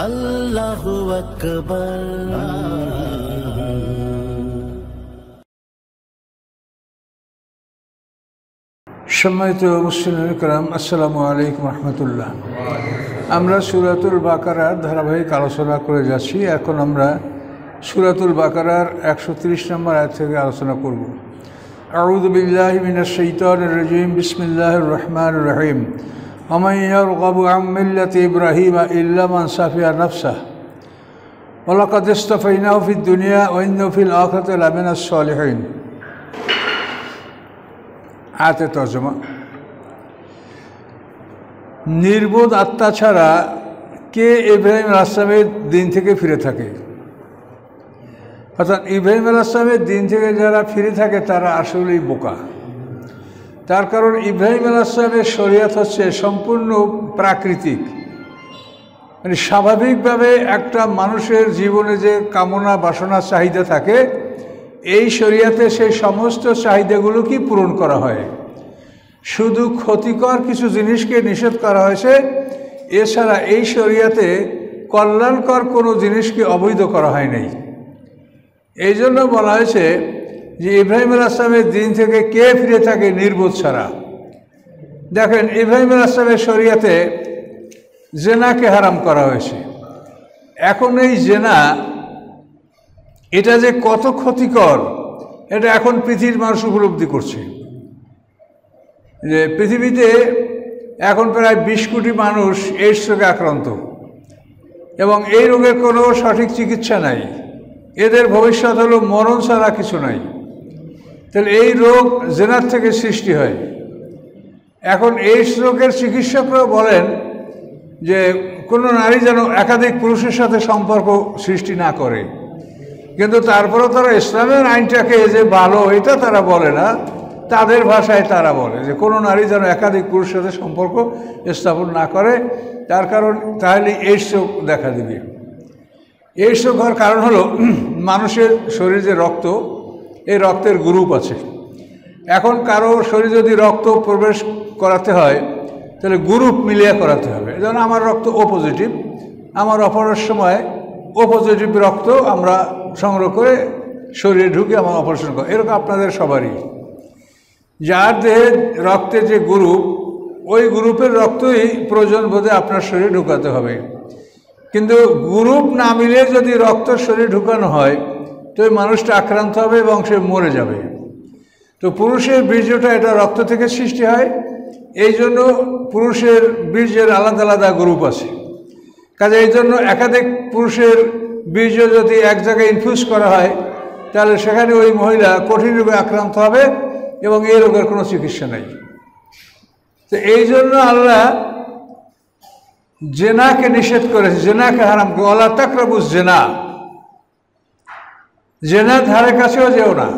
আল্লাহু আকবার। সম্মানিত মুসলিম کرام, আসসালামু আলাইকুম রহমতুল্লাহ। আমরা সূরাতুল বাকারার ধারাবাহিক আলোচনা করে যাচ্ছি। এখন আমরা সূরাতুল বাকারার 130 নম্বর আয়াত থেকে আলোচনা করব। আউযু বিল্লাহি মিনাশ শাইতানির রাজীম, বিসমিল্লাহির রহমানির রহিম। ওয়ামান ইয়ারগাবু আন মিল্লাতি ইব্রাহিমা ইল্লা মান সাফিয়া নাফসাহু ওয়া লাকাদ ইসতাফাইনাহু ফিদ দুনিয়া ওয়া ইন্নাহু ফিল আখিরাতি লামিনাস সালিহিন। আয়াতের তর্জমা: নির্বোধ আত্মা ছাড়া কে ইব্রাহিম আলাইহিস সালামের দিন থেকে ফিরে থাকে? অর্থাৎ ইব্রাহিম আলাইহিস সালামের দিন থেকে যারা ফিরে থাকে তারা আসলেই বোকা। তার কারণ ইব্রাহিম আলাইহিস সালামের শরীয়ত হচ্ছে সম্পূর্ণ প্রাকৃতিক, মানে স্বাভাবিকভাবে একটা মানুষের জীবনে যে কামনা বাসনা চাহিদা থাকে, এই শরীয়তে সেই সমস্ত চাহিদাগুলোকে পূরণ করা হয়। শুধু ক্ষতিকর কিছু জিনিসকে নিষেধ করা হয়েছে, এছাড়া এই শরীয়তে কল্যাণকর কোনো জিনিসকে অবৈধ করা হয় নাই। এই জন্য বলা হয়েছে যে ইব্রাহিম আলাইহিস সালামের দিন থেকে কে ফিরে থাকে? নির্বোধ ছাড়া। দেখেন, ইব্রাহিম আলাইহিস সালামের শরীয়তে জেনাকে হারাম করা হয়েছে। এখন এই জেনা, এটা যে কত ক্ষতিকর এটা এখন পৃথিবীর মানুষ উপলব্ধি করছে। যে পৃথিবীতে এখন প্রায় 20 কোটি মানুষ এইডস রোগে আক্রান্ত, এবং এই রোগের কোনো সঠিক চিকিৎসা নাই। এদের ভবিষ্যৎ হলো মরণ ছাড়া কিছু নাই। তাহলে এই রোগ জেনার থেকে সৃষ্টি হয়। এখন এইডস রোগের চিকিৎসকরাও বলেন যে কোনো নারী যেন একাধিক পুরুষের সাথে সম্পর্ক সৃষ্টি না করে, কিন্তু তারপরেও তারা ইসলামের আইনটাকে যে ভালো এটা তারা বলে না। তাদের ভাষায় তারা বলে যে কোনো নারী যেন একাধিক পুরুষের সাথে সম্পর্ক স্থাপন না করে, তার কারণ তাহলে এইডস রোগ দেখা দিবে। এইডস রোগ হওয়ার কারণ হলো মানুষের শরীরে যে রক্ত, এই রক্তের গ্রুপ আছে। এখন কারো শরীরে যদি রক্ত প্রবেশ করাতে হয় তাহলে গ্রুপ মিলিয়ে করাতে হবে। যেমন আমার রক্ত ও পজিটিভ, আমার অপারেশনের সময় ও পজিটিভ রক্ত আমরা সংগ্রহ করে শরীরে ঢুকে আমার অপারেশন করি। এরকম আপনাদের সবারই, যার দেহে রক্তের যে গ্রুপ, ওই গ্রুপের রক্তই প্রয়োজন বোধে আপনার শরীরে ঢুকাতে হবে। কিন্তু গ্রুপ না মিলে যদি রক্ত শরীরে ঢুকানো হয় তো ওই মানুষটা আক্রান্ত হবে এবং সে মরে যাবে। তো পুরুষের বীর্যটা এটা রক্ত থেকে সৃষ্টি হয়, এই জন্য পুরুষের বীর্যের আলাদা আলাদা গ্রুপ আছে। কাজে এই জন্য একাধিক পুরুষের বীর্য যদি এক জায়গায় ইনফিউজ করা হয় তাহলে সেখানে ওই মহিলা কঠিন রোগে আক্রান্ত হবে এবং এই রোগের কোনো চিকিৎসা নেই। তো এই জন্য আল্লাহ জেনাকে নিষেধ করেছে, জেনাকে হারাম করে। ওয়ালা তাকরাবুজ জেনা, জেনার ধারে কাছেও যেও না।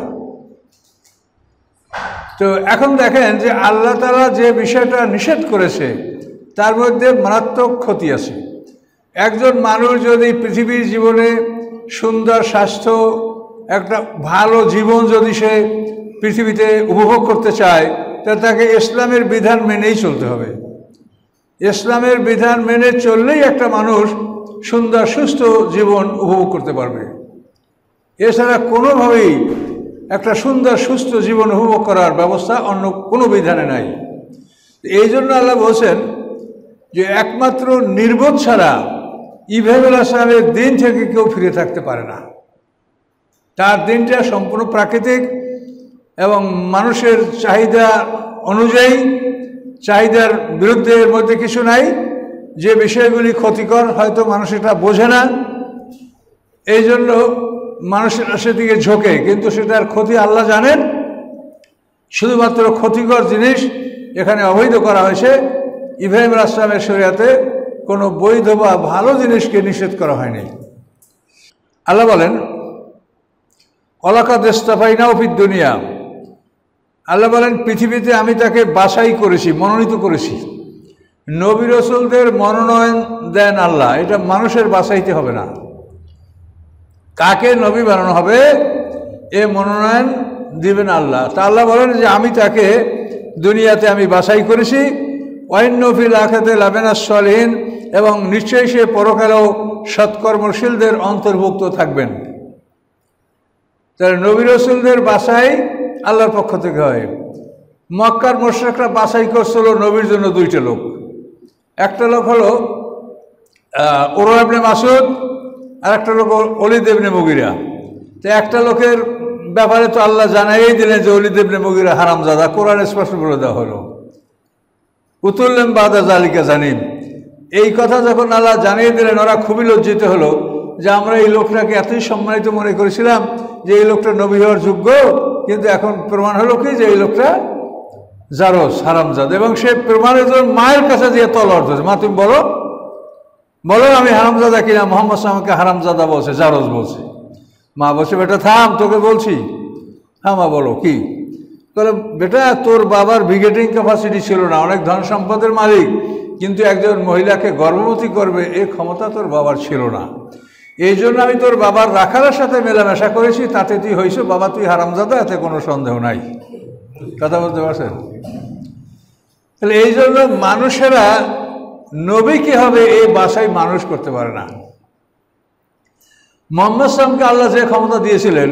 তো এখন দেখেন যে আল্লাহ তাআলা যে বিষয়টা নিষেধ করেছে তার মধ্যে মারাত্মক ক্ষতি আছে। একজন মানুষ যদি পৃথিবীর জীবনে সুন্দর স্বাস্থ্য, একটা ভালো জীবন যদি সে পৃথিবীতে উপভোগ করতে চায় তাহলে তাকে ইসলামের বিধান মেনেই চলতে হবে। ইসলামের বিধান মেনে চললেই একটা মানুষ সুন্দর সুস্থ জীবন উপভোগ করতে পারবে। এছাড়া কোনোভাবেই একটা সুন্দর সুস্থ জীবন উপভোগ করার ব্যবস্থা অন্য কোনো বিধানে নাই। এই জন্য আল্লাহ বলছেন যে একমাত্র নির্বোধ ছাড়া ইব্রাহিম আলাইহিস সালামের দিন থেকে কেউ ফিরে থাকতে পারে না। তার দিনটা সম্পূর্ণ প্রাকৃতিক এবং মানুষের চাহিদা অনুযায়ী, চাহিদার বিরুদ্ধে এর মধ্যে কিছু নাই। যে বিষয়গুলি ক্ষতিকর হয়তো মানুষ এটা বোঝে না, এই জন্য মানুষের সেদিকে ঝোঁকে, কিন্তু সেটার ক্ষতি আল্লাহ জানেন। শুধুমাত্র ক্ষতিকর জিনিস এখানে অবৈধ করা হয়েছে। ইব্রাহিম আলাইহিস সালামের শরীয়তে কোনো বৈধ বা ভালো জিনিসকে নিষেধ করা হয়নি। আল্লাহ বলেন ওয়ালাকাদ ইসতাফাইনাহু ফিদ দুনিয়া, আল্লাহ বলেন পৃথিবীতে আমি তাকে বাছাই করেছি, মনোনীত করেছি। নবী রাসূলদের মনোনয়ন দেন আল্লাহ, এটা মানুষের বাছাইতে হবে না। কাকে নবী বানানো হবে এ মনোনয়ন দিবেন আল্লাহ। তা আল্লাহ বলেন যে আমি তাকে দুনিয়াতে আমি বাছাই করেছি, ওয়াইন্নু ফিল আখিরাতি লামিনাস সালিহিন, এবং নিশ্চয়ই সে পরকালেও সৎকর্মশীলদের অন্তর্ভুক্ত থাকবেন। তাহলে নবী রাসূলদের বাছাই আল্লাহর পক্ষ থেকে হয়। মক্কার মুশরিকরা বাছাই করছিল নবীর জন্য দুইটা লোক। একটা লোক হলো উরওয়া ইবনে মাসউদ, আর একটা লোক ওলীদ ইবনে মুগীরা। তো একটা লোকের ব্যাপারে তো আল্লাহ জানাই দিলেন যে ওলীদ ইবনে মুগীরা হারামজাদা, কোরআন স্পষ্ট বলে দেওয়া হলো উতুল্লাম বাদা যালিকা জানিম। এই কথা যখন আল্লাহ জানিয়ে দিলেন, ওরা খুবই লজ্জিত হলো যে আমরা এই লোকটাকে এতই সম্মানিত মনে করেছিলাম যে এই লোকটা নবী হওয়ার যোগ্য, কিন্তু এখন প্রমাণ হলো কি যে এই লোকটা জারজ, হারামজাদা। এবং সে প্রমাণের জন্য মায়ের কাছে দিয়ে তলোয়ার ধরেছে, মা তুমি বলো বলো আমি হারামজাদা কিনা। মোহাম্মদ সাল্লামকে হারামজাদা বলছে, জারজ বলছে। মা বলছে বেটা থাম, তোকে বলছি। হ্যাঁ মা বলো কি? বলে বেটা তোর বাবার ব্রিগেডিং ক্যাপাসিটি ছিল না, অনেক ধন সম্পদের মালিক, কিন্তু একজন মহিলাকে গর্ভবতী করবে এই ক্ষমতা তোর বাবার ছিল না। এই জন্য আমি তোর বাবার রাখালের সাথে মেলামেশা করেছি, তাতে তুই হয়েছ বাবা, তুই হারামজাদা, এতে কোনো সন্দেহ নাই। কথা বলতে পারছেন? তাহলে এই জন্য মানুষেরা নবী কি হবে এই বাছাই মানুষ করতে পারে না। মুহাম্মদ সাল্লামকে আল্লাহ যে ক্ষমতা দিয়েছিলেন,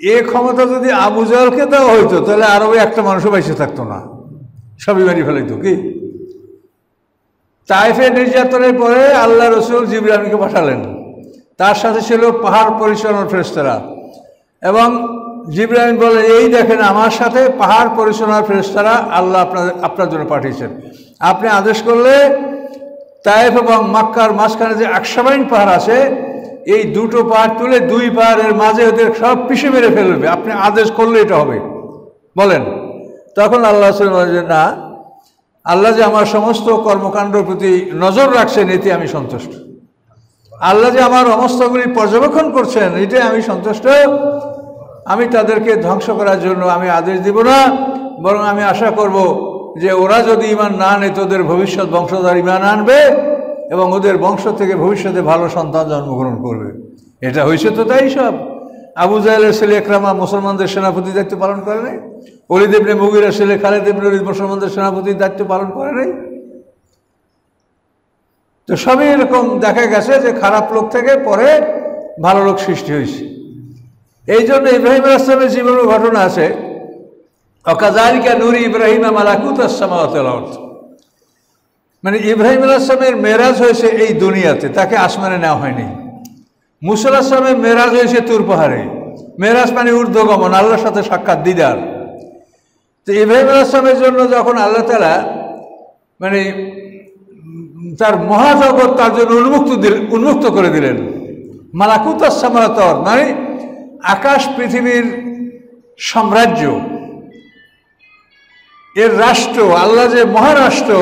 এই ক্ষমতা যদি আবু জাহলকে দেওয়া হইতো তাহলে আরবে একটা মানুষও বেঁচে থাকতো না, সবই মারি ফেলাইতো। কি তায়েফের নির্যাতনের পরে আল্লাহ রসুল জিবরাইলকে পাঠালেন, তার সাথে ছিল পাহাড় পরিচালনার ফেরেশতারা, এবং জিবরাইল বলে এই দেখেন আমার সাথে পাহাড় পরিচালনার ফেরেশতারা আল্লাহ আপনার জন্য পাঠিয়েছেন। আপনি আদেশ করলে তায়েফ এবং মক্কার মাঝখানে যে আকসাবাইন পাহাড় আছে, এই দুটো পাহাড় তুলে দুই পাহাড়ের মাঝে ওদের সব পিষে মেরে ফেলবে, আপনি আদেশ করলে এটা হবে, বলেন। তখন আল্লাহ বলেন না, আল্লাহ যে আমার সমস্ত কর্মকাণ্ডের প্রতি নজর রাখছেন এতে আমি সন্তুষ্ট। আল্লাহ যে আমার অবস্থাগুলি পর্যবেক্ষণ করছেন এটাই আমি সন্তুষ্ট। আমি তাদেরকে ধ্বংস করার জন্য আমি আদেশ দিব না, বরং আমি আশা করব যে ওরা যদি ঈমান না আনে তোদের ভবিষ্যৎ বংশধর ঈমান আনবে এবং ওদের বংশ থেকে ভবিষ্যতে ভালো সন্তান জন্মগ্রহণ করবে। এটা হয়েছে তো তাই সব। আবু জাহেলের ছেলে ইকরামা মুসলমানদের সেনাপতি দায়িত্ব পালন করে নাই, ওলীদ ইবনে মুগীরার ছেলে খালিদ ইবনে ওলীদ মুসলমানদের সেনাপতির দায়িত্ব পালন করে নাই। তো সবই এরকম দেখা গেছে যে খারাপ লোক থেকে পরে ভালো লোক সৃষ্টি হয়েছে। এই জন্য ইব্রাহিম আলাইহিস সালামের জীবনের ঘটনা আছে, ওয়াকাযালিকা নূরি ইব্রাহিমা মালাকুতাস সামাওয়াতি ওয়াল আরদ। মানে ইব্রাহিম আলাইহিস সালামের মেরাজ হয়েছে এই দুনিয়াতে, তাকে আসমানে নেওয়া হয়নি। মুসা আলাইহিস সালামের মেরাজ হয়েছে তুর পাহাড়ে। মেরাজ মানে ঊর্ধ্বগমন, আল্লাহর সাথে সাক্ষাৎ, দিদার। তো ইব্রাহিম আলাইহিস সালামের জন্য যখন আল্লাহ তাআলা মানে তার মহাজগৎ তার জন্য উন্মুক্ত করে দিলেন, মালাকুতাস সামাওয়াতি ওয়াল আরদ মানে আকাশ পৃথিবীর সাম্রাজ্য, এর রাষ্ট্র, আল্লাহ যে মহারাষ্ট্র,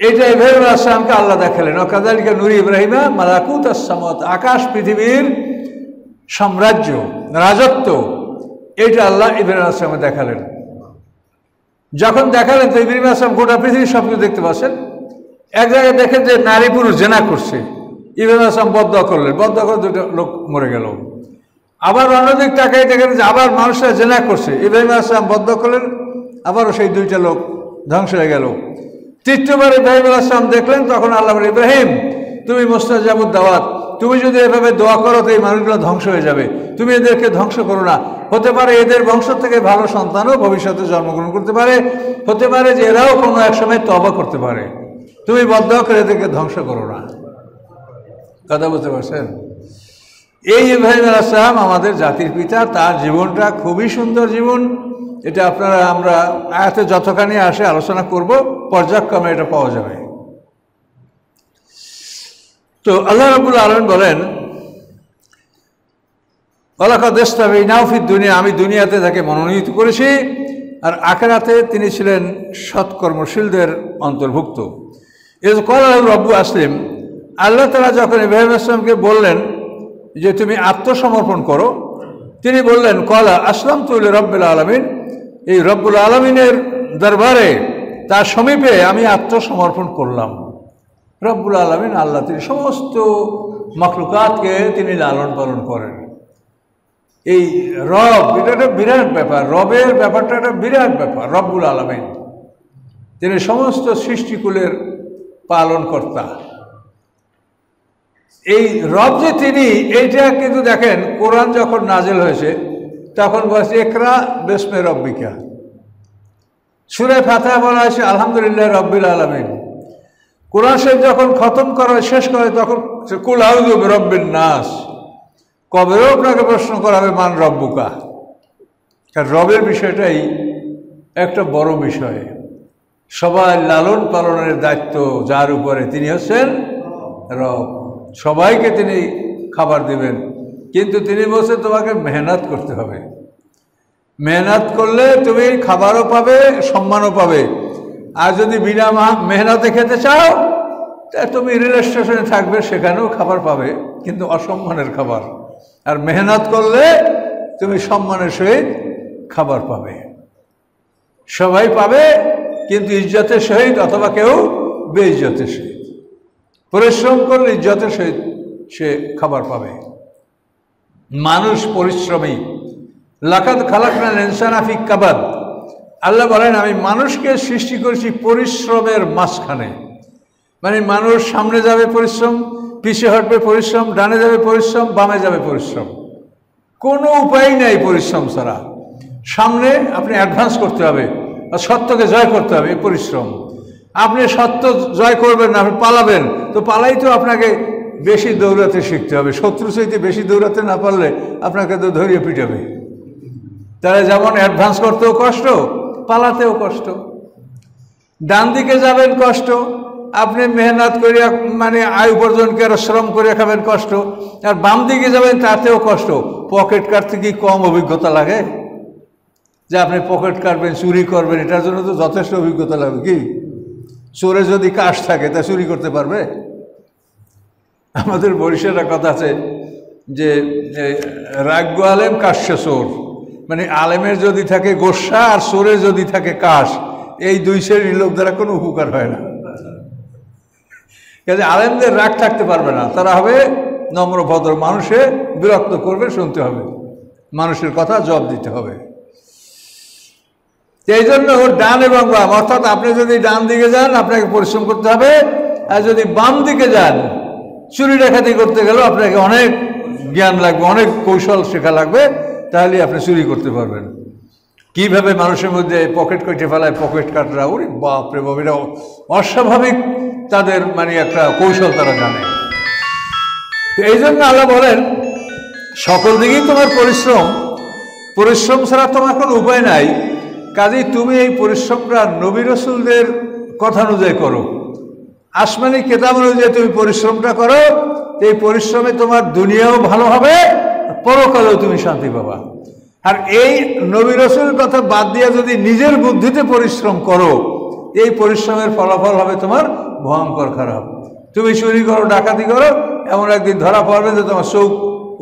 এটা ইব্রাহিম আলাইহিস সালামকে আল্লাহ দেখালেন। ওয়াকাযালিকা নূরি ইব্রাহিমা মালাকুতাস সামাওয়াতি, আকাশ পৃথিবীর সাম্রাজ্য, রাজত্ব, এটা আল্লাহ ইব্রাহিম আলাইহিস সালামকে দেখালেন। যখন দেখালেন তো ইব্রাহিম আলাইহিস সালাম গোটা পৃথিবীর সব কিছু দেখতে পাচ্ছেন। এক জায়গায় দেখেন যে নারী পুরুষ জেনা করছে, ইব্রাহিম আলাইহিস সালাম বদদোয়া করলেন, বদদোয়া করে দুটো লোক মরে গেল। আবার অন্যদিক তাকাই দেখেন যে আবার মানুষরা জেনা করছে, ইব্রাহিম আলাইহিস সালাম বদদোয়া করলেন, আবারও সেই দুইটা লোক ধ্বংস হয়ে গেল। তৃতীয়বার ইব্রাহিম আলাইহিস সালাম দেখলেন, তখন আল্লাহ বলেন ইব্রাহিম তুমি মুস্তাজাবুদ দাওয়াত, তুমি যদি এভাবে দোয়া করো তো এই মানুষগুলো ধ্বংস হয়ে যাবে, তুমি এদেরকে ধ্বংস করো না। হতে পারে এদের বংশ থেকে ভালো সন্তানও ভবিষ্যতে জন্মগ্রহণ করতে পারে, হতে পারে যে এরাও কোনো এক সময় তওবা করতে পারে, তুমি বদদোয়া করে এদেরকে ধ্বংস করো না। কথা বুঝতে পারছেন? এই ইব্রাহিম আলাইহিস সালাম আমাদের জাতির পিতা, তার জীবনটা খুবই সুন্দর জীবন। এটা আমরা আয়াতে যতখানি আসে আলোচনা করব, পর্যায়ক্রমে এটা পাওয়া যাবে। তো আল্লাহ রাব্বুল আলামিন বলেন ওয়ালাকাদ ইসতাফাইনাহু ফিদ দুনিয়া, আমি দুনিয়াতে তাকে মনোনীত করেছি, আর আখিরাতে তিনি ছিলেন সৎকর্মশীলদের অন্তর্ভুক্ত। ইয ক্বালা লাহু রাব্বু আসলিম, আল্লাহ তাআলা যখন ইব্রাহিম আলাইহিস সালামকে বললেন যে তুমি আত্মসমর্পণ করো, তিনি বললেন ক্বালা আসলামতু লিরাব্বিল আলামিন, এই রব্বুল আলামিনের দরবারে, তার সমীপে আমি আত্মসমর্পণ করলাম। রব্বুল আলামিন আল্লাহ, তিনি সমস্ত মাখলুকাতকে তিনি লালন পালন করেন। এই রব, এটা একটা বিরাট ব্যাপার, রবের ব্যাপারটা একটা বিরাট ব্যাপার। রব্বুল আলামিন তিনি সমস্ত সৃষ্টিকুলের পালনকর্তা। এই রব যে তিনি, এইটা কিন্তু দেখেন কোরআন যখন নাজিল হয়েছে তখন বলছে ইকরা বিস্মি রব্বিকা। সূরা ফাতিহা বলা হয়েছে আলহামদুলিল্লাহ রাব্বিল আলামিন। কোরআন শরীফ যখন খতম করা শেষ করে তখন কুল আউযু বিরাব্বিন নাস। কবেও আপনাকে প্রশ্ন করা হবে মান রব্বুকা। কারণ রবের বিষয়টাই একটা বড় বিষয়। সবাই লালন পালনের দায়িত্ব যার উপরে, তিনি হচ্ছেন রব। সবাইকে তিনি খাবার দেবেন, কিন্তু তিনি বলছেন তোমাকে মেহনত করতে হবে। মেহনত করলে তুমি খাবারও পাবে, সম্মানও পাবে। আর যদি বিনা মেহনতে খেতে চাও তা তুমি রেল স্টেশনে থাকবে, সেখানেও খাবার পাবে, কিন্তু অসম্মানের খাবার। আর মেহনত করলে তুমি সম্মানের সহিত খাবার পাবে। সবাই পাবে, কিন্তু ইজ্জতের সহিত, অথবা কেউ বেইজ্জতের সহিত। পরিশ্রম করলে ইজ্জতের সহিত সে খাবার পাবে। মানুষ পরিশ্রমী। লাকাদ খালাকনাল ইনসানা ফি কাবাদ। আল্লাহ বলেন আমি মানুষকে সৃষ্টি করেছি পরিশ্রমের মাঝখানে। মানে মানুষ সামনে যাবে পরিশ্রম, পিছে হটবে পরিশ্রম, ডানে যাবে পরিশ্রম, বামে যাবে পরিশ্রম। কোনো উপায় নাই পরিশ্রম ছাড়া। সামনে আপনি অ্যাডভান্স করতে হবে, আর সত্যকে জয় করতে হবে, এই পরিশ্রম। আপনি সত্য জয় করবেন না, আপনি পালাবেন, তো পালাই তো আপনাকে বেশি দৌড়াতে শিখতে হবে। শত্রু চাইতে বেশি দৌড়াতে না পারলে আপনাকে তো ধরিয়ে পিটাবে। তাহলে যেমন অ্যাডভান্স করতেও কষ্ট, পালাতেও কষ্ট। ডান দিকে যাবেন কষ্ট, আপনি মেহনত করে মানে আয় উপার্জন করে শ্রম করে খাবেন কষ্ট। আর বাম দিকে যাবেন তাতেও কষ্ট। পকেট কাটতে কি কম অভিজ্ঞতা লাগে? যে আপনি পকেট কাটবেন, চুরি করবেন, এটার জন্য তো যথেষ্ট অভিজ্ঞতা লাগবে। কি চোরে যদি কাশ থাকে তা চুরি করতে পারবে? আমাদের বরিশালে কথা আছে যে রাগ্য আলেম কাশ্য চোর। মানে আলেমের যদি থাকে গোস্বা আর চোরের যদি থাকে কাশ, এই দুই শ্রেণীর লোক দ্বারা কোনো উপকার হয় না। কাজে আলেমদের রাগ থাকতে পারবে না, তারা হবে নম্র ভদ্র। মানুষে বিরক্ত করবে, শুনতে হবে, মানুষের কথা জবাব দিতে হবে। এই জন্য ডান এবং বাম, অর্থাৎ আপনি যদি ডান দিকে যান আপনাকে পরিশ্রম করতে হবে, আর যদি বাম দিকে যান চুরি ডাকাতি করতে গেলেও আপনাকে অনেক জ্ঞান লাগবে, অনেক কৌশল শেখা লাগবে, তাহলে আপনি চুরি করতে পারবেন। কিভাবে মানুষের মধ্যে পকেট কেটে ফেলায় পকেট কাটরা, ওরে বাপরে বাপ, এটা অস্বাভাবিক তাদের মানে একটা কৌশল তারা জানে। এই জন্য আল্লাহ বলেন সকল দিকেই তোমার পরিশ্রম, পরিশ্রম ছাড়া তোমার কোনো উপায় নাই। কাজেই তুমি এই পরিশ্রমটা নবী রাসূলদের কথা অনুযায়ী করো, আসমানি কিতাব অনুযায়ী তুমি পরিশ্রমটা করো। এই পরিশ্রমে তোমার দুনিয়াও ভালো হবে, পরকালেও তুমি শান্তি পাবা। আর এই নবী রাসূলের কথা বাদ দিয়ে যদি নিজের বুদ্ধিতে পরিশ্রম করো, এই পরিশ্রমের ফলাফল হবে তোমার ভয়ঙ্কর খারাপ। তুমি চুরি করো, ডাকাতি করো, এমন একদিন ধরা পড়বে যে তোমার চোখ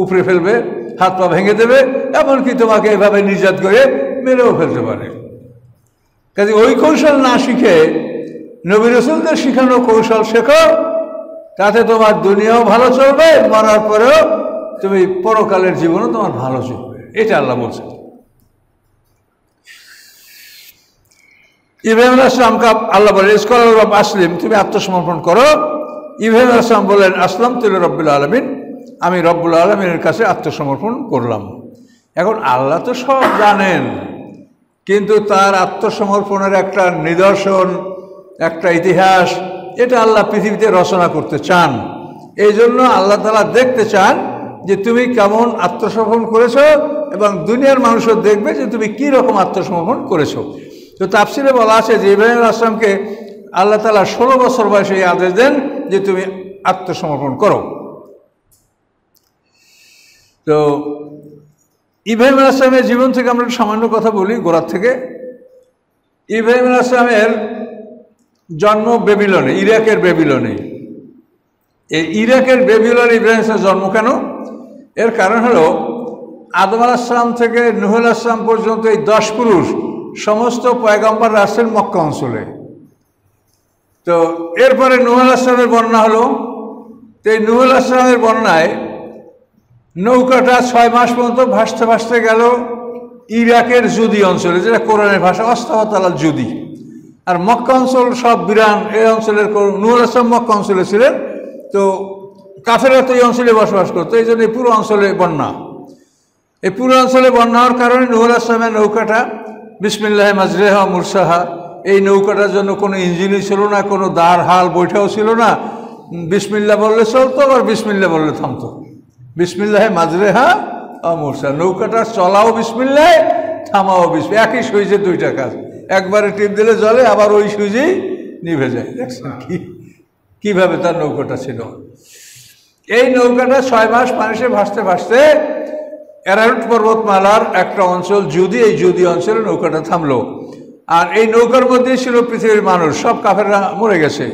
উপড়ে ফেলবে, হাত পা ভেঙে দেবে, এমনকি তোমাকে এভাবে নির্যাত করে মেরেও ফেলতে পারে। কাজে ওই কৌশল না শিখে নবী রাসূলদের শিখানো কৌশল শেখো, তাতে তোমার দুনিয়াও ভালো চলবে, মরার পরেও তুমি পরকালের জীবনও তোমার ভালো চলবে। এটা আল্লাহ বলছেন। ইব্রাহিম আলাইহিস সালামকে আল্লাহ বলেন ইসকাল রব আসলিম, তুমি আত্মসমর্পণ করো। ইব্রাহিম আলাইহিস সালাম বলেন আসলামতু লিরাব্বিল আলামিন, আমি রব্বুল আলামিনের কাছে আত্মসমর্পণ করলাম। এখন আল্লাহ তো সব জানেন, কিন্তু তার আত্মসমর্পণের একটা নিদর্শন, একটা ইতিহাস, এটা আল্লাহ পৃথিবীতে রচনা করতে চান। এই জন্য আল্লাহ তাআলা দেখতে চান যে তুমি কেমন আত্মসমর্পণ করেছো, এবং দুনিয়ার মানুষও দেখবে যে তুমি কি রকম আত্মসমর্পণ করেছো। তো তাফসিরে বলা আছে যে ইব্রাহিম আলাইহিস সালামকে আল্লাহ তাআলা 16 বছর বয়সে এই আদেশ দেন যে তুমি আত্মসমর্পণ করো। তো ইব্রাহিম আলাইহিস সালামের জীবন থেকে আমরা সামান্য কথা বলি, গোড়ার থেকে। ইব্রাহিম আলাইহিস সালামের জন্ম বেবিলনে, ইরাকের বেবিলনে। এই ইরাকের বেবিলনে ইব্রাহিম আলাইহিস সালামের জন্ম কেন? এর কারণ হলো আদম আলাইহিস সালাম থেকে নূহ আলাইহিস সালাম পর্যন্ত এই 10 পুরুষ সমস্ত পয়গম্বর আসছেন মক্কা অঞ্চলে। তো এরপরে নূহ আলাইহিস সালামের বন্যা হলো। তো এই নূহ আলাইহিস সালামের বন্যায় নৌকাটা 6 মাস পর্যন্ত ভাসতে ভাসতে গেল ইরাকের জুদি অঞ্চলে, যেটা কোরআনের ভাষা অস্তাওয়াত আলাল জুদি। আর মক্কা অঞ্চল সব বিরান। এই অঞ্চলের নূহ আলাইহিস সালাম মক্কা অঞ্চলে ছিলেন, তো কাফেররা তো এই অঞ্চলে বসবাস করতো, এই জন্য পুরো অঞ্চলে বন্যা। এই পুরো অঞ্চলে বন্যা হওয়ার কারণে নূহ আলাইহিস সালামের নৌকাটা বিসমিল্লাহ মাজরেহা মুরসাহা, এই নৌকাটার জন্য কোনো ইঞ্জিনই ছিল না, কোনো দাঁড় হাল বৈঠাও ছিল না। বিসমিল্লাহ বললে চলতো, আবার বিসমিল্লাহ বললে থামতো। বিসমিল্লাহ মাজরেহা মুরসা, নৌকাটা চলাও বিসমিল্লাহ, থামাও বিসমিল্লাহ, একই সুইচে দুইটা কাজ। একবারে টিপ দিলে জলে, আবার ওই সুইচেই নিভে যায়। দেখছেন কিভাবে তার নৌকাটা ছিল। এই নৌকাটা 6 মাস পানিতে ভাসতে ভাসতে অ্যারারুট পর্বতমালার একটা অঞ্চল জুদি, এই জুদি অঞ্চলে নৌকাটা থামলো। আর এই নৌকার মধ্যেই ছিল পৃথিবীর মানুষ, সব কাফেররা মরে গেছে।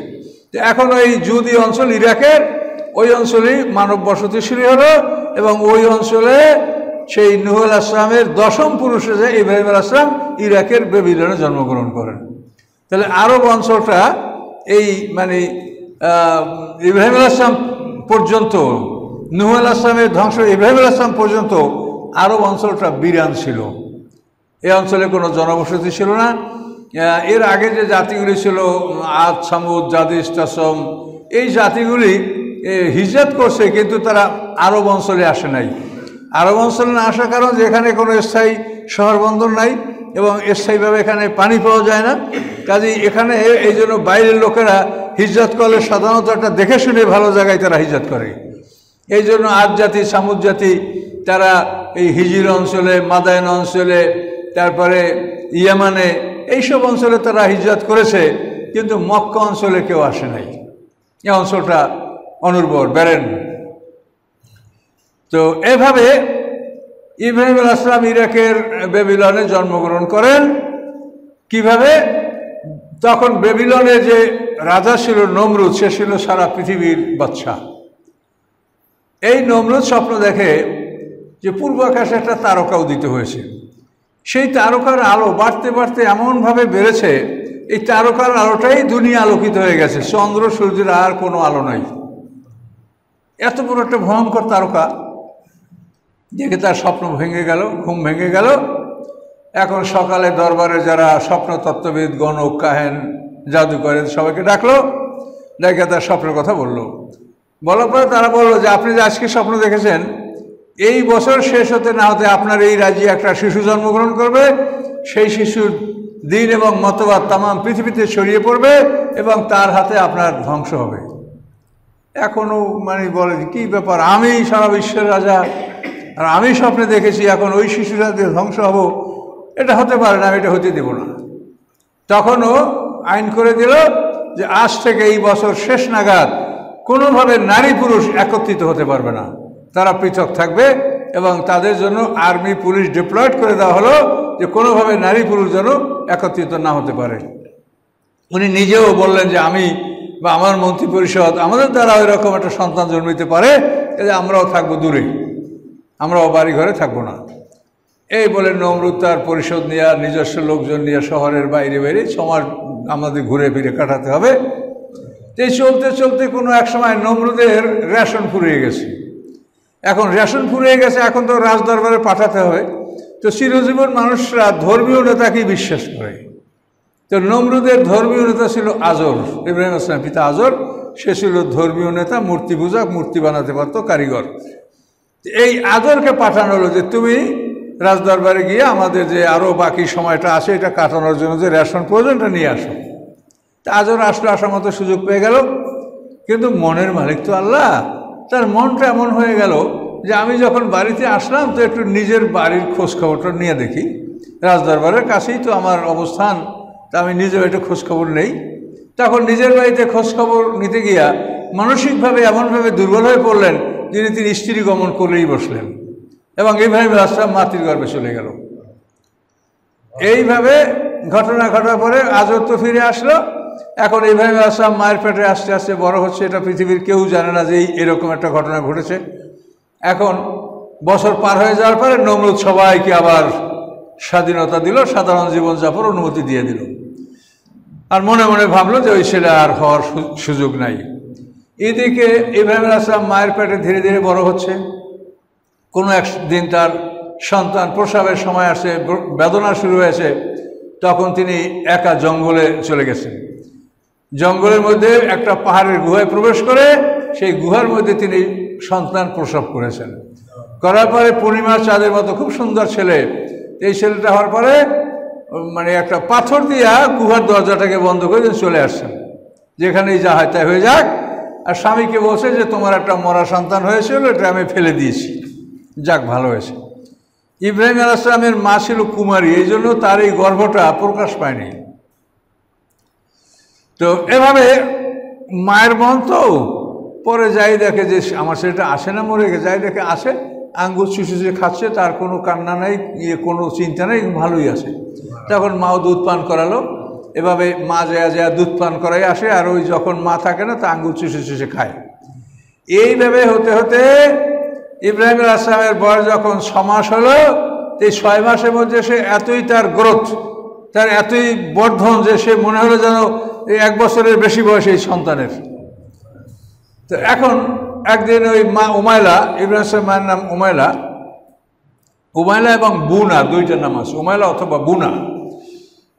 এখন ওই জুদি অঞ্চল ইরাকের, ওই অঞ্চলেই মানব বসতি শুরু হলো, এবং ওই অঞ্চলে সেই নূহ আলাইহিস সালামের 10ম পুরুষে যে ইব্রাহিম আলাইহিস সালাম ইরাকের বেবিলনে জন্মগ্রহণ করেন। তাহলে আরব অঞ্চলটা এই মানে ইব্রাহিম আলাইহিস সালাম পর্যন্ত, নূহ আলাইহিস সালামের ধ্বংস ইব্রাহিম আলাইহিস সালাম পর্যন্ত আরব অঞ্চলটা বিরান ছিল। এই অঞ্চলে কোনো জনবসতি ছিল না। এর আগে যে জাতিগুলি ছিল আদ, সামুদ, জাদিস, তাসম, এই জাতিগুলি হিজরত করছে, কিন্তু তারা আরব অঞ্চলে আসে নাই। আরব অঞ্চলে না আসার কারণ যে এখানে কোনো স্থায়ী শহর বন্দর নাই, এবং স্থায়ীভাবে এখানে পানি পাওয়া যায় না। কাজেই এখানে এই জন্য বাইরের লোকেরা হিজরত করলে সাধারণত একটা দেখে শুনে ভালো জায়গায় তারা হিজরত করে। এই জন্য আদ জাতি, সামুদ জাতি তারা এই হিজির অঞ্চলে, মাদায়েন অঞ্চলে, তারপরে ইয়ামানে, এইসব অঞ্চলে তারা হিজরত করেছে, কিন্তু মক্কা অঞ্চলে কেউ আসে নাই। এই অঞ্চলটা অনুর্বর, ব্যারেন। তো এভাবে ইব্রাহিম আলাইহিস সালাম ইরাকের বেবিলনে জন্মগ্রহণ করেন। কিভাবে? তখন বেবিলনে যে রাজা ছিল নমরুদ, সে ছিল সারা পৃথিবীর বাদশা। এই নমরুদ স্বপ্ন দেখে যে পূর্ব আকাশে একটা তারকা উদিত হয়েছে। সেই তারকার আলো বাড়তে বাড়তে এমনভাবে বেড়েছে, এই তারকার আলোটাই দুনিয়া আলোকিত হয়ে গেছে, চন্দ্র সূর্যের আর কোনো আলো নাই। এত বড় একটা ভয়ঙ্কর তারকা দেখে তার স্বপ্ন ভেঙে গেল, ঘুম ভেঙে গেল। এখন সকালে দরবারে যারা স্বপ্ন তত্ত্ববিদ, গণক, কাহেন, জাদুকরের সবাইকে ডাকলো, ডেকে তার স্বপ্নের কথা বললো। বলার পরে তারা বললো যে আপনি যে আজকে স্বপ্ন দেখেছেন, এই বছর শেষ হতে না হতে আপনার এই রাজ্যে একটা শিশু জন্মগ্রহণ করবে। সেই শিশুর দিন এবং মতবাদ তাম পৃথিবীতে ছড়িয়ে পড়বে, এবং তার হাতে আপনার ধ্বংস হবে। এখনও মানে বলে কি ব্যাপার, আমি সারা বিশ্বের রাজা, আর আমি স্বপ্নে দেখেছি, এখন ওই শিশুর হাতে ধ্বংস হব, এটা হতে পারে না, আমি এটা হতে দেব না। তখনও আইন করে দিল যে আজ থেকে এই বছর শেষ নাগাদ কোনোভাবে নারী পুরুষ একত্রিত হতে পারবে না, তারা পৃথক থাকবে, এবং তাদের জন্য আর্মি, পুলিশ ডিপ্লয়েড করে দেওয়া হলো যে কোনোভাবে নারী পুরুষ যেন একত্রিত না হতে পারে। উনি নিজেও বললেন যে আমি বা আমার মন্ত্রী পরিষদ, আমাদের দ্বারা ওই রকম একটা সন্তান জন্মিতে পারে, যে আমরাও থাকবো দূরে, আমরাও বাড়ি ঘরে থাকবো না। এই বলে নমরুদ তার পরিষদ নিয়ে, নিজস্ব লোকজন নিয়ে শহরের বাইরে বাইরে সমাজ আমাদের ঘুরে ফিরে কাটাতে হবে। এই চলতে চলতে কোনো এক সময় নমরুদের রেশন ফুরিয়ে গেছে। এখন রেশন ফুরিয়ে গেছে, এখন তো রাজদরবারে পাঠাতে হবে। তো চিরজীবন মানুষরা ধর্মীয় নেতাকেই বিশ্বাস করে। তো নমরুদের ধর্মীয় নেতা ছিল আজর, ইব্রাহিম আলাইহিস সালামের পিতা আজর। সে ছিল ধর্মীয় নেতা, মূর্তি পূজক, মূর্তি বানাতে পারত, কারিগর। এই আজরকে পাঠানো হলো যে তুমি রাজদরবারে গিয়ে আমাদের যে আরও বাকি সময়টা আছে এটা কাটানোর জন্য যে রেশন প্রয়োজনটা নিয়ে আসো। তা আজর আসলো, আসার মতো সুযোগ পেয়ে গেল, কিন্তু মনের মালিক তো আল্লাহ। তার মনটা এমন হয়ে গেল যে আমি যখন বাড়িতে আসলাম তো একটু নিজের বাড়ির খোঁজখবরটা নিয়ে দেখি, রাজদরবারের কাছেই তো আমার অবস্থান, তা আমি নিজেও একটু খোঁজখবর নেই। তখন নিজের বাড়িতে খোঁজখবর নিতে গিয়া মানসিকভাবে এমনভাবে দুর্বল হয়ে পড়লেন যিনি তিনি স্ত্রী গমন করলেই বসলেন, এবং ইব্রাহিম আলাইহিস সালাম মাতৃ গর্ভে চলে গেল। এইভাবে ঘটনা ঘটার পরে আজর তো ফিরে আসলো। এখন ইব্রাহিম আলাইহিস সালাম মায়ের পেটে আস্তে আস্তে বড় হচ্ছে, এটা পৃথিবীর কেউ জানে না যে এরকম একটা ঘটনা ঘটেছে। এখন বছর পার হয়ে যাওয়ার পরে নমরুদ সবাইকে আবার স্বাধীনতা দিল, সাধারণ জীবনযাপন অনুমতি দিয়ে দিল। আর মনে মনে ভাবলো যে ওই ছেলে আর হওয়ার সুযোগ নাই। এদিকে ইব্রাহিম আলাইহিস সালাম মায়ের পেটে ধীরে ধীরে বড় হচ্ছে। কোনো একদিন তার সন্তান প্রসবের সময় আসে, বেদনা শুরু হয়েছে। তখন তিনি একা জঙ্গলে চলে গেছেন। জঙ্গলের মধ্যে একটা পাহাড়ের গুহায় প্রবেশ করে সেই গুহার মধ্যে তিনি সন্তান প্রসব করেছেন। করার পরে পূর্ণিমার চাঁদের মতো খুব সুন্দর ছেলে। এই ছেলেটা হওয়ার পরে মানে একটা পাথর দিয়া গুহার দরজাটাকে বন্ধ করে চলে আসছেন, যেখানেই যা হয় তাই হয়ে যাক। আর স্বামীকে বলছে যে তোমার একটা মরা সন্তান হয়েছিল, এটা আমি ফেলে দিয়েছি, যাক ভালো হয়েছে। ইব্রাহিম আলাইহিস সালামের মা ছিল কুমারী, এই জন্য তার এই গর্ভটা প্রকাশ পায়নি। তো এভাবে মায়ের মন তো পরে যাই দেখে যে আমার ছেলেটা আসে না, মরে গেছে, যাই দেখে আসে, আঙ্গুর চুষে খাচ্ছে, তার কোনো কান্না নাই, কোনো চিন্তা নেই, ভালোই আছে। তখন মাও দুধ পান করালো। এভাবে মা যা দুধ পান করাই আসে, আর ওই যখন মা থাকে না তা আঙ্গুর চুষে খায়। এইভাবে হতে হতে ইব্রাহিম আলাইহিস সালামের বয়স যখন 6 মাস হলো, এই 6 মাসের মধ্যে সে এতই তার গ্রোথ, তার এতই বর্ধন যে সে মনে হলো যেন এই 1 বছরের বেশি বয়স এই সন্তানের। তো এখন একদিন ওই মা উমাইলা, ইব্রাহিম আলাইহিস মায়ের নাম উমাইলা, উমাইলা এবং বুনা দুইটার নাম আছে, উমাইলা অথবা বুনা।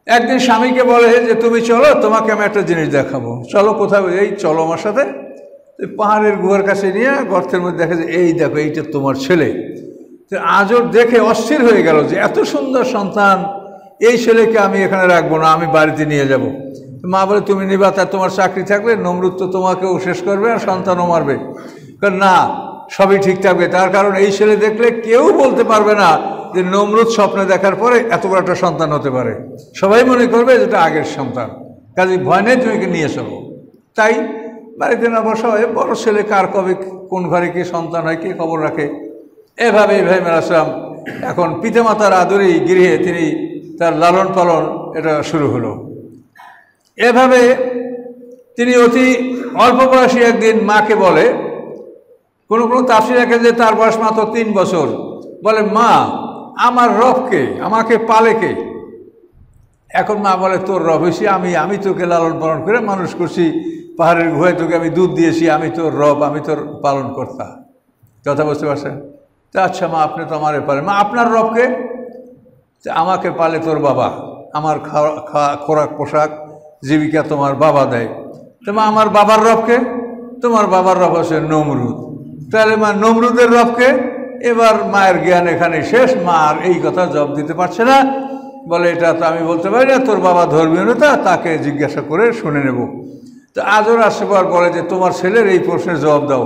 একদিন স্বামীকে বলে যে তুমি চলো, তোমাকে আমি একটা জিনিস দেখাবো। চলো কোথাও? এই চলো আমার সাথে। পাহাড়ের গুহার কাছে নিয়ে গর্তের মধ্যে দেখা যায় এই দেখো এইটা তোমার ছেলে। তো আজর দেখে অস্থির হয়ে গেল যে এত সুন্দর সন্তান, এই ছেলেকে আমি এখানে রাখবো না, আমি বাড়িতে নিয়ে যাব। মা বলে তুমি নিবা, তার তোমার চাকরি থাকবে, নমরুদ তো তোমাকেও শেষ করবে আর সন্তানও মারবে। না, সবই ঠিক থাকবে। তার কারণ এই ছেলে দেখলে কেউ বলতে পারবে না যে নমরুদ স্বপ্নে দেখার পরে এত বড় একটা সন্তান হতে পারে, সবাই মনে করবে যেটা আগের সন্তান, কাজে ভয় নেই, তুমি নিয়ে চলো। তাই বাড়িতে না বসা হয়, বড় ছেলে কার কবে কোন ঘরে কি সন্তান হয় কে খবর রাখে। এভাবে ইব্রাহিম আলাইহিস সালাম এখন পিতামাতার আদরেই গৃহে তিনি তার লালন পালন এটা শুরু হলো। এভাবে তিনি অতি অল্প বয়সী একদিন মাকে বলে, কোনো কোনো তাফসীর রাখে যে তার বয়স মাত্র 3 বছর, বলে মা আমার রবকে, আমাকে পালে কে? এখন মা বলে তোর রব হয়েছি আমি তোকে লালন পালন করে মানুষ করছি, পাহাড়ের গুহায় তোকে আমি দুধ দিয়েছি, আমি তোর রব, আমি তোর পালন কর্তা। কথা বুঝতে পারছেন? তা আচ্ছা মা আপনি তো আমারে পালেন। মা আপনার রবকে? আমাকে পালে তোর বাবা, আমার খোরাক পোশাক জীবিকা তোমার বাবা দেয়। তো মা আমার বাবার রবকে? তোমার বাবার রব হচ্ছে নমরুদ। তাহলে মা নমরুদের রবকে? এবার মায়ের জ্ঞান এখানে শেষ, মা আর এই কথা জবাব দিতে পারছে না। বলে এটা তো আমি বলতে পারি না, তোর বাবা ধর্মীয় নেতা, তাকে জিজ্ঞাসা করে শুনে নেব। তো আজর আসে পর বলে যে তোমার ছেলের এই প্রশ্নের জবাব দাও।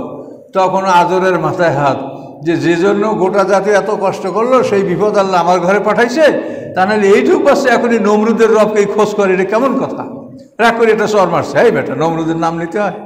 তখন আজরের মাথায় হাত, যে জন্য গোটা জাতি এত কষ্ট করলো সেই বিপদ আল্লাহ আমার ঘরে পাঠাইছে, তা নাহলে এইটুক বাচ্চা এখনই নমরুদের রবকেই খোঁজ করে, এটা কেমন কথা? রাগ করে এটা চর মারছে, এই বেটা নমরুদের নাম নিতে হয়?